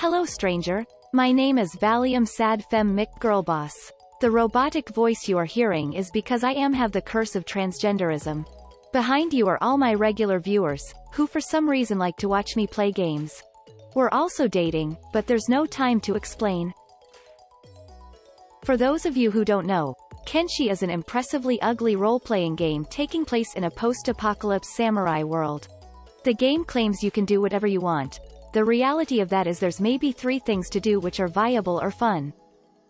Hello stranger. My name is Valium Sadfemme McGirlboss. The robotic voice you are hearing is because I have the curse of transgenderism. Behind you are all my regular viewers, who for some reason like to watch me play games. We're also dating, but there's no time to explain. For those of you who don't know, Kenshi is an impressively ugly role-playing game taking place in a post-apocalypse samurai world. The game claims you can do whatever you want. The reality of that is there's maybe 3 things to do which are viable or fun.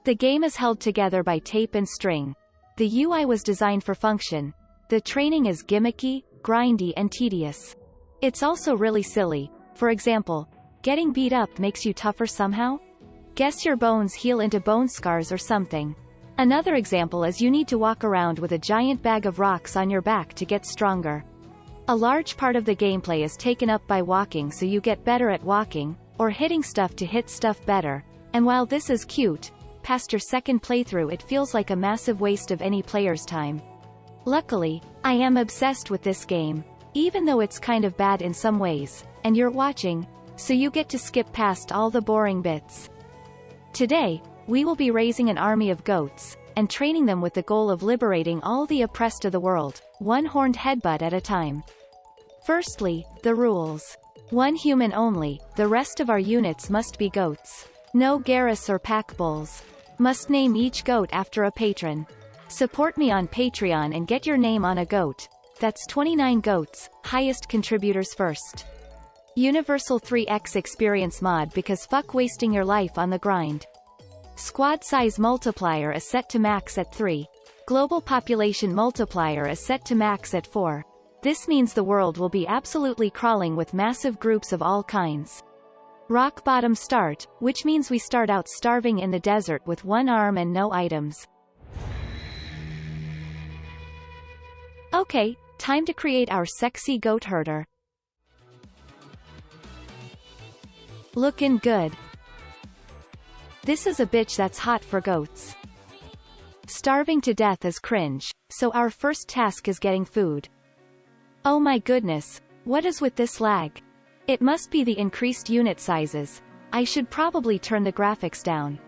The game is held together by tape and string. The UI was designed for function. The training is gimmicky, grindy and tedious. It's also really silly. For example, getting beat up makes you tougher somehow? Guess your bones heal into bone scars or something. Another example is you need to walk around with a giant bag of rocks on your back to get stronger. A large part of the gameplay is taken up by walking, so you get better at walking, or hitting stuff to hit stuff better, and while this is cute, past your second playthrough it feels like a massive waste of any player's time. Luckily, I am obsessed with this game, even though it's kind of bad in some ways, and you're watching, so you get to skip past all the boring bits. Today, we will be raising an army of goats, and training them with the goal of liberating all the oppressed of the world, one horned headbutt at a time. Firstly, the rules. 1 human only, the rest of our units must be goats. No Garrus or pack bulls. Must name each goat after a patron. Support me on Patreon and get your name on a goat. That's 29 goats, highest contributors first. Universal 3x experience mod because fuck wasting your life on the grind. Squad size multiplier is set to max at 3. Global population multiplier is set to max at 4. This means the world will be absolutely crawling with massive groups of all kinds. Rock bottom start, which means we start out starving in the desert with 1 arm and no items. Okay, time to create our sexy goat herder. Lookin' good. This is a bitch that's hot for goats. Starving to death is cringe, so our first task is getting food. Oh my goodness, what is with this lag? It must be the increased unit sizes. I should probably turn the graphics down.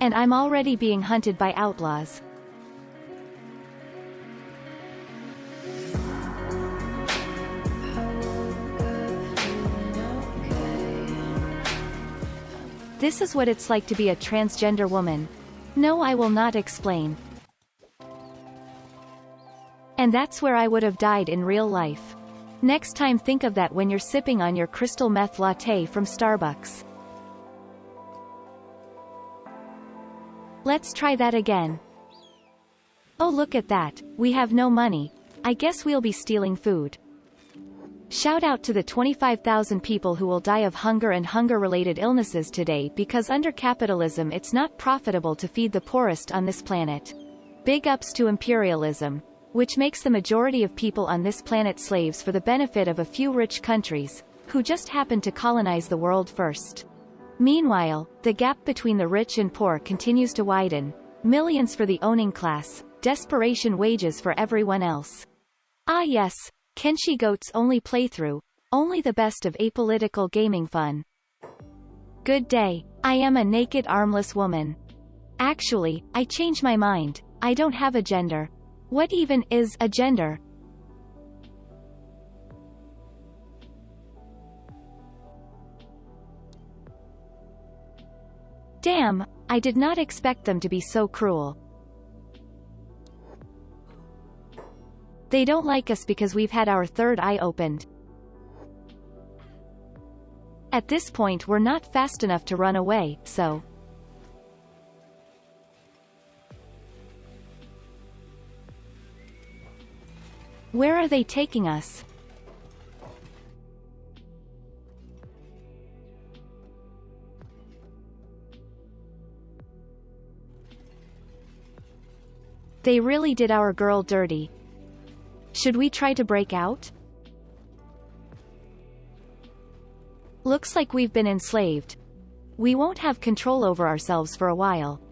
And I'm already being hunted by outlaws. This is what it's like to be a transgender woman. No, I will not explain. And that's where I would have died in real life. Next time think of that when you're sipping on your crystal meth latte from Starbucks. Let's try that again. Oh look at that, we have no money. I guess we'll be stealing food. Shout out to the 25,000 people who will die of hunger and hunger-related illnesses today because under capitalism it's not profitable to feed the poorest on this planet. Big ups to imperialism, which makes the majority of people on this planet slaves for the benefit of a few rich countries, who just happen to colonize the world first. Meanwhile, the gap between the rich and poor continues to widen. Millions for the owning class, desperation wages for everyone else. Ah yes, Kenshi Goat's only playthrough, only the best of apolitical gaming fun. Good day, I am a naked armless woman. Actually, I changed my mind, I don't have a gender. What even is a gender? Damn, I did not expect them to be so cruel. They don't like us because we've had our third eye opened. At this point we're not fast enough to run away, so... Where are they taking us? They really did our girl dirty. Should we try to break out? Looks like we've been enslaved. We won't have control over ourselves for a while.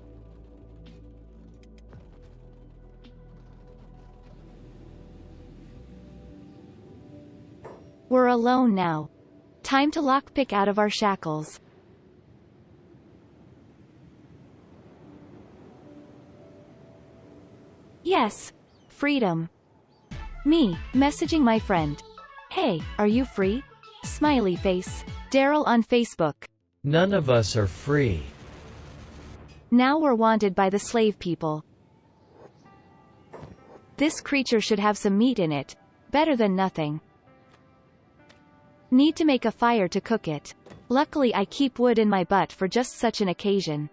We're alone now. Time to lockpick out of our shackles. Yes. Freedom. Me, messaging my friend. Hey, are you free? Smiley face. Daryl on Facebook. None of us are free. Now we're wanted by the slave people. This creature should have some meat in it. Better than nothing. Need to make a fire to cook it. Luckily I keep wood in my butt for just such an occasion.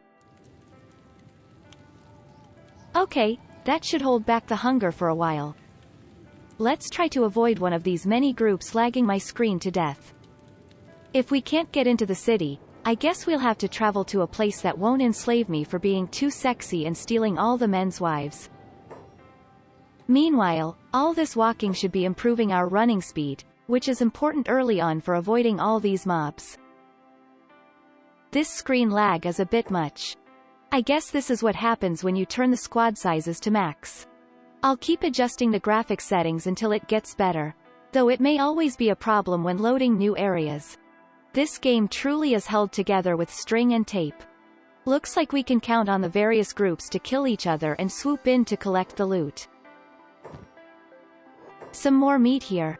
Okay, that should hold back the hunger for a while. Let's try to avoid one of these many groups lagging my screen to death. If we can't get into the city, I guess we'll have to travel to a place that won't enslave me for being too sexy and stealing all the men's wives. Meanwhile, all this walking should be improving our running speed, which is important early on for avoiding all these mobs. This screen lag is a bit much. I guess this is what happens when you turn the squad sizes to max. I'll keep adjusting the graphics settings until it gets better, though it may always be a problem when loading new areas. This game truly is held together with string and tape. Looks like we can count on the various groups to kill each other and swoop in to collect the loot. Some more meat here.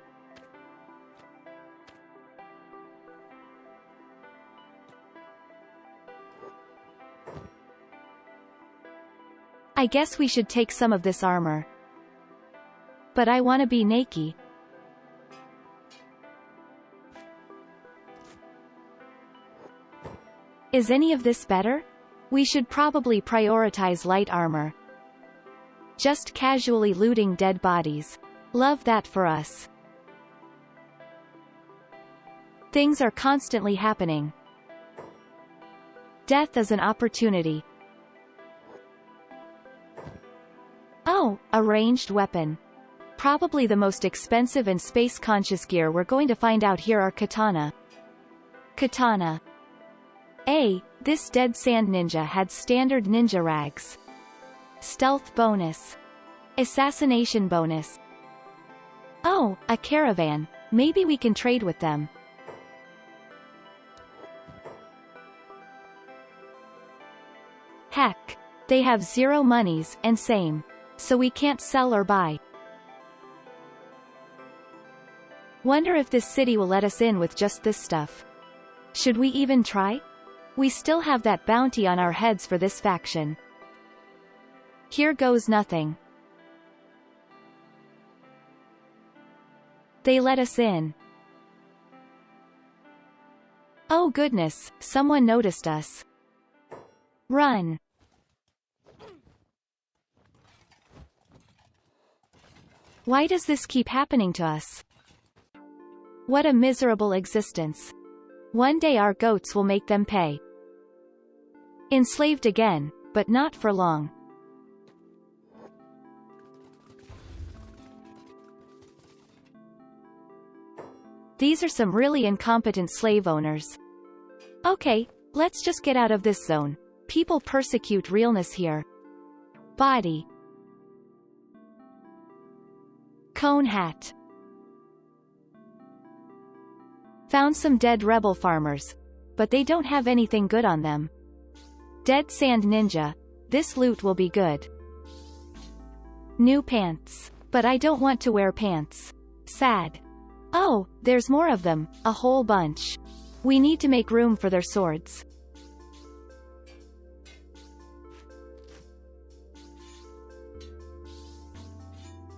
I guess we should take some of this armor. But I want to be naked. Is any of this better? We should probably prioritize light armor. Just casually looting dead bodies. Love that for us. Things are constantly happening. Death is an opportunity. Oh, a ranged weapon. Probably the most expensive and space-conscious gear we're going to find out here are katana. Katana. This dead sand ninja had standard ninja rags. Stealth bonus. Assassination bonus. Oh, a caravan. Maybe we can trade with them. Heck. They have 0 monies, and same. So we can't sell or buy. Wonder if this city will let us in with just this stuff. Should we even try? We still have that bounty on our heads for this faction. Here goes nothing. They let us in. Oh goodness, someone noticed us. Run. Why does this keep happening to us? What a miserable existence. One day our goats will make them pay. Enslaved again, but not for long. These are some really incompetent slave owners. Okay, let's just get out of this zone. People persecute realness here. Body. Cone hat. Found some dead rebel farmers, but they don't have anything good on them. Dead sand ninja. This loot will be good. New pants. But I don't want to wear pants. Sad. Oh, there's more of them, a whole bunch. We need to make room for their swords.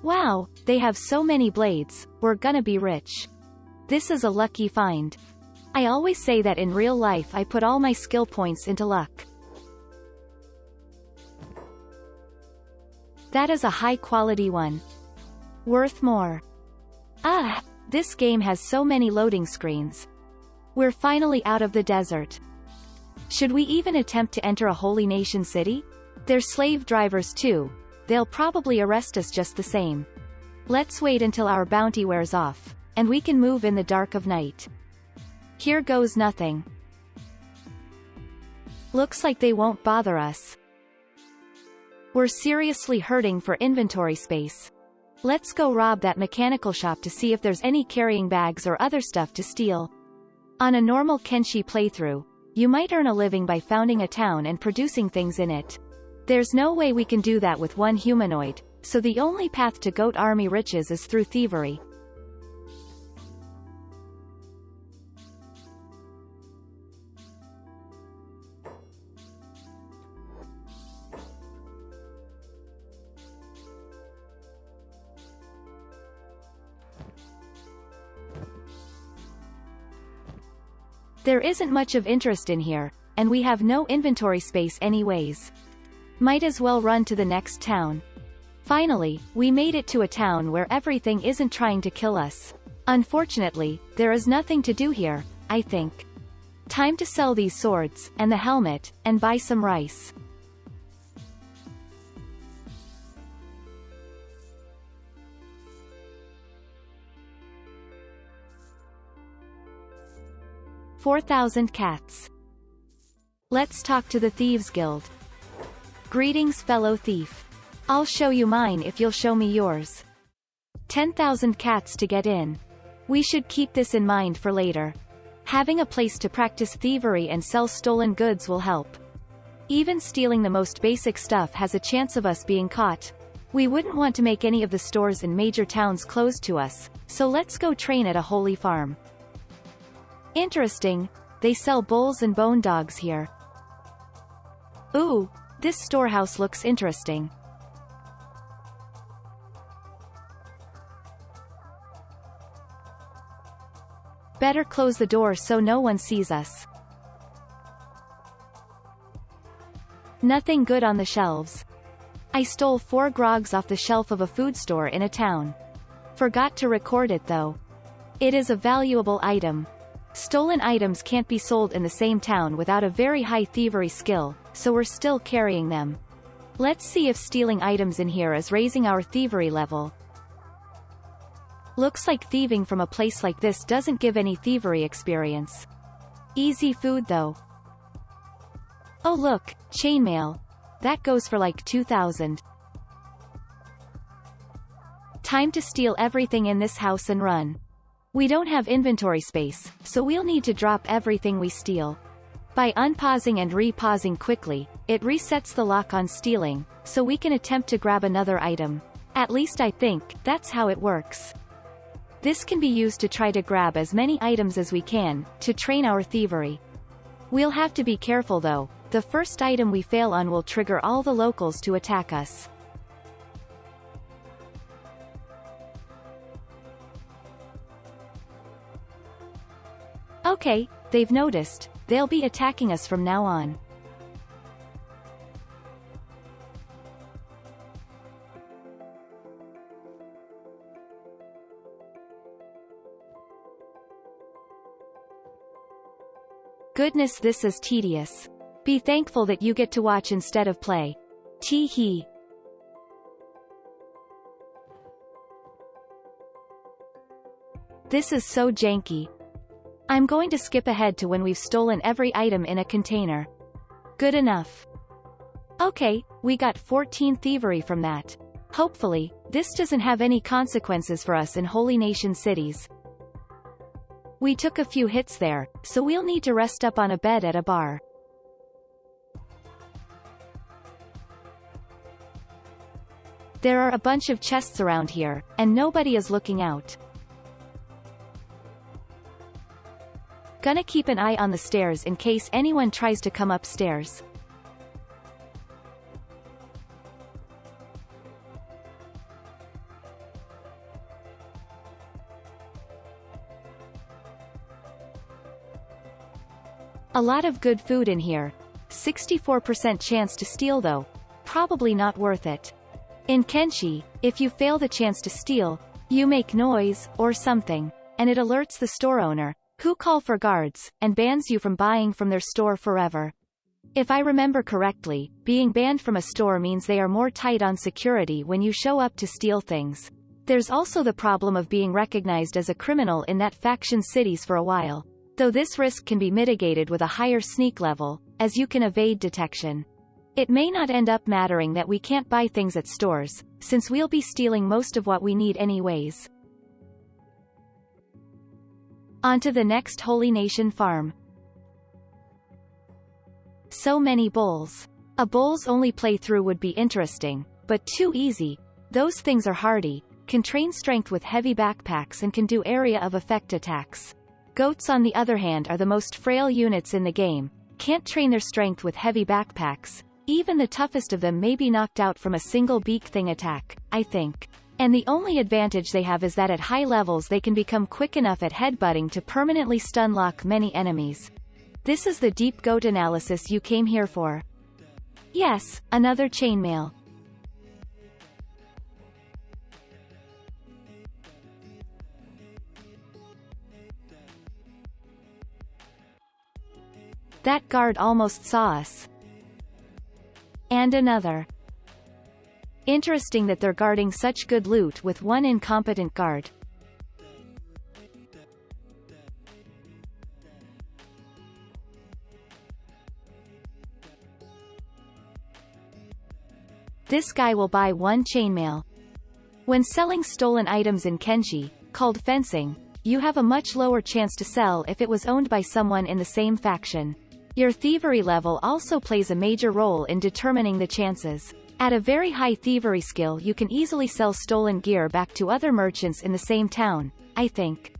Wow, they have so many blades, we're gonna be rich. This is a lucky find. I always say that in real life I put all my skill points into luck. That is a high-quality one. Worth more. Ah, this game has so many loading screens. We're finally out of the desert. Should we even attempt to enter a holy nation city? They're slave drivers too. They'll probably arrest us just the same. Let's wait until our bounty wears off, and we can move in the dark of night. Here goes nothing. Looks like they won't bother us. We're seriously hurting for inventory space. Let's go rob that mechanical shop to see if there's any carrying bags or other stuff to steal. On a normal Kenshi playthrough, you might earn a living by founding a town and producing things in it. There's no way we can do that with one humanoid, so the only path to goat army riches is through thievery. There isn't much of interest in here, and we have no inventory space anyways. Might as well run to the next town. Finally, we made it to a town where everything isn't trying to kill us. Unfortunately, there is nothing to do here, I think. Time to sell these swords, and the helmet, and buy some rice. $4,000 cats. Let's talk to the Thieves Guild. Greetings, fellow thief. I'll show you mine if you'll show me yours. 10,000 cats to get in. We should keep this in mind for later. Having a place to practice thievery and sell stolen goods will help. Even stealing the most basic stuff has a chance of us being caught. We wouldn't want to make any of the stores in major towns close to us, so let's go train at a holy farm. Interesting, they sell bulls and bone dogs here. Ooh, this storehouse looks interesting. Better close the door so no one sees us. Nothing good on the shelves. I stole 4 grogs off the shelf of a food store in a town. Forgot to record it though. It is a valuable item. Stolen items can't be sold in the same town without a very high thievery skill, so we're still carrying them. Let's see if stealing items in here is raising our thievery level. Looks like thieving from a place like this doesn't give any thievery experience. Easy food though. Oh look, chainmail. That goes for like 2,000. Time to steal everything in this house and run. We don't have inventory space, so we'll need to drop everything we steal. By unpausing and repausing quickly, it resets the lock on stealing, so we can attempt to grab another item. At least I think that's how it works. This can be used to try to grab as many items as we can, to train our thievery. We'll have to be careful though, the first item we fail on will trigger all the locals to attack us. Okay, they've noticed, they'll be attacking us from now on. Goodness, this is tedious. Be thankful that you get to watch instead of play. Tee-hee. This is so janky. I'm going to skip ahead to when we've stolen every item in a container. Good enough. Okay, we got 14 thievery from that. Hopefully, this doesn't have any consequences for us in Holy Nation cities. We took a few hits there, so we'll need to rest up on a bed at a bar. There are a bunch of chests around here, and nobody is looking out. Gonna keep an eye on the stairs in case anyone tries to come upstairs. A lot of good food in here. 64% chance to steal though. Probably not worth it. In Kenshi, if you fail the chance to steal, you make noise, or something, and it alerts the store owner, who call for guards, and bans you from buying from their store forever. If I remember correctly, being banned from a store means they are more tight on security when you show up to steal things. There's also the problem of being recognized as a criminal in that faction cities for a while. Though this risk can be mitigated with a higher sneak level, as you can evade detection. It may not end up mattering that we can't buy things at stores, since we'll be stealing most of what we need anyways. On to the next Holy Nation farm. So many bowls. A bowls only playthrough would be interesting, but too easy. Those things are hardy, can train strength with heavy backpacks and can do area of effect attacks. Goats on the other hand are the most frail units in the game, can't train their strength with heavy backpacks. Even the toughest of them may be knocked out from a single beak thing attack, I think. And the only advantage they have is that at high levels they can become quick enough at headbutting to permanently stun lock many enemies. This is the deep goat analysis you came here for. Yes, another chainmail. That guard almost saw us. And another. Interesting that they're guarding such good loot with one incompetent guard. This guy will buy one chainmail. When selling stolen items in Kenshi, called fencing, you have a much lower chance to sell if it was owned by someone in the same faction. Your thievery level also plays a major role in determining the chances. At a very high thievery skill you can easily sell stolen gear back to other merchants in the same town, I think.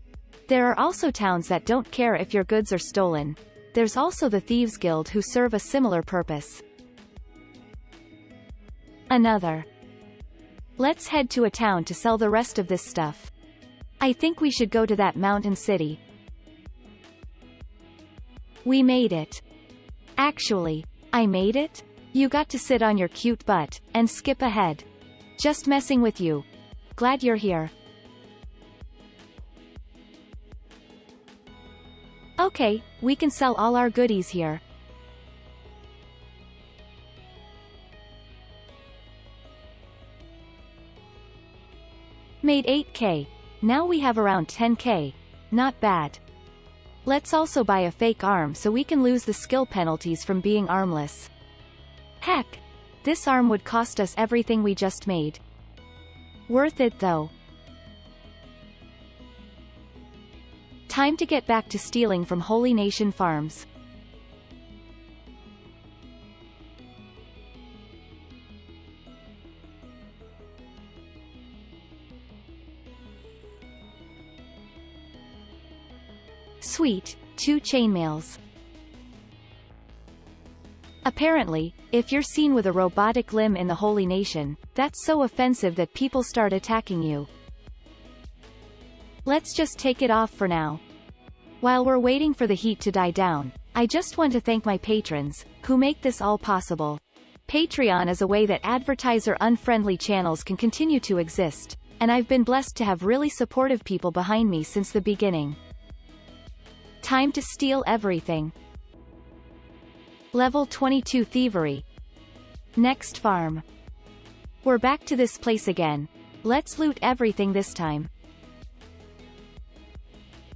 There are also towns that don't care if your goods are stolen. There's also the Thieves Guild who serve a similar purpose. Another. Let's head to a town to sell the rest of this stuff. I think we should go to that mountain city. We made it. Actually, I made it? You got to sit on your cute butt, and skip ahead. Just messing with you. Glad you're here. Okay, we can sell all our goodies here. Made 8k. Now we have around 10k. Not bad. Let's also buy a fake arm so we can lose the skill penalties from being armless. Heck, this arm would cost us everything we just made. Worth it though. Time to get back to stealing from Holy Nation farms. Sweet, 2 chainmails. Apparently, if you're seen with a robotic limb in the Holy Nation, that's so offensive that people start attacking you. Let's just take it off for now. While we're waiting for the heat to die down, I just want to thank my patrons, who make this all possible. Patreon is a way that advertiser-unfriendly channels can continue to exist, and I've been blessed to have really supportive people behind me since the beginning. Time to steal everything. Level 22 Thievery. Next farm. We're back to this place again. Let's loot everything this time.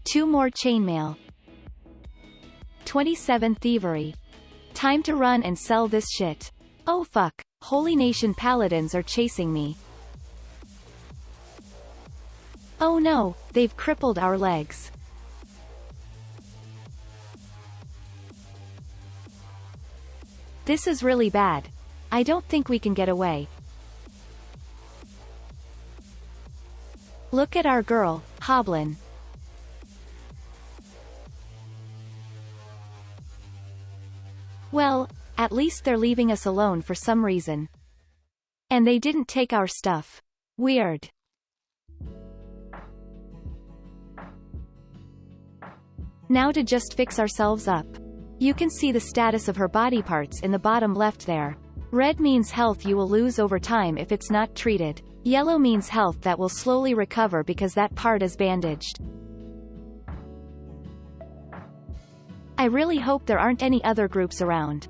2 more chainmail. 27 Thievery. Time to run and sell this shit. Oh fuck, Holy Nation paladins are chasing me. Oh no, they've crippled our legs. This is really bad. I don't think we can get away. Look at our girl, Hoblin. Well, at least they're leaving us alone for some reason. And they didn't take our stuff. Weird. Now to just fix ourselves up. You can see the status of her body parts in the bottom left there. Red means health you will lose over time if it's not treated. Yellow means health that will slowly recover because that part is bandaged. I really hope there aren't any other groups around.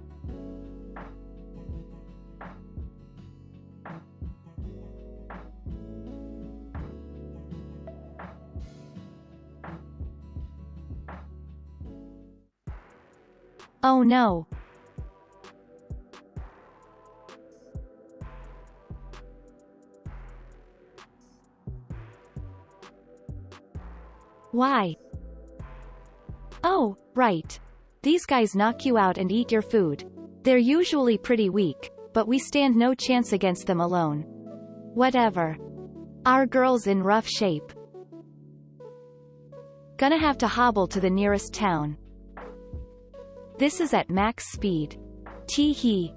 Oh no. Why? Oh, right. These guys knock you out and eat your food. They're usually pretty weak, but we stand no chance against them alone. Whatever. Our girl's in rough shape. Gonna have to hobble to the nearest town. This is at max speed. Tee-hee.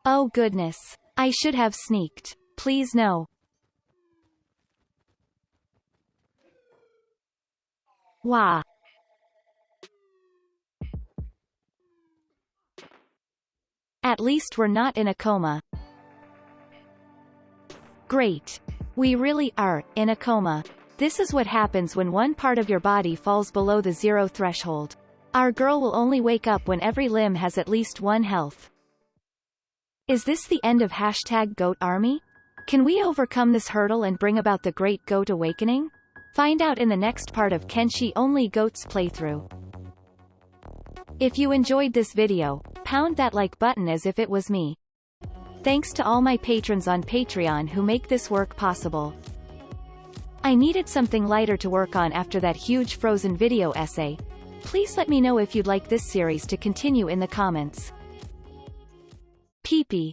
Oh goodness. I should have sneaked. Please no. Wah. At least we're not in a coma. Great. We really are in a coma. This is what happens when one part of your body falls below the 0 threshold. Our girl will only wake up when every limb has at least 1 health. Is this the end of #Goat Army? Can we overcome this hurdle and bring about the Great Goat Awakening? Find out in the next part of Kenshi Only Goats playthrough. If you enjoyed this video, pound that like button as if it was me. Thanks to all my patrons on Patreon who make this work possible. I needed something lighter to work on after that huge Frozen video essay. Please let me know if you'd like this series to continue in the comments. Pee-pee.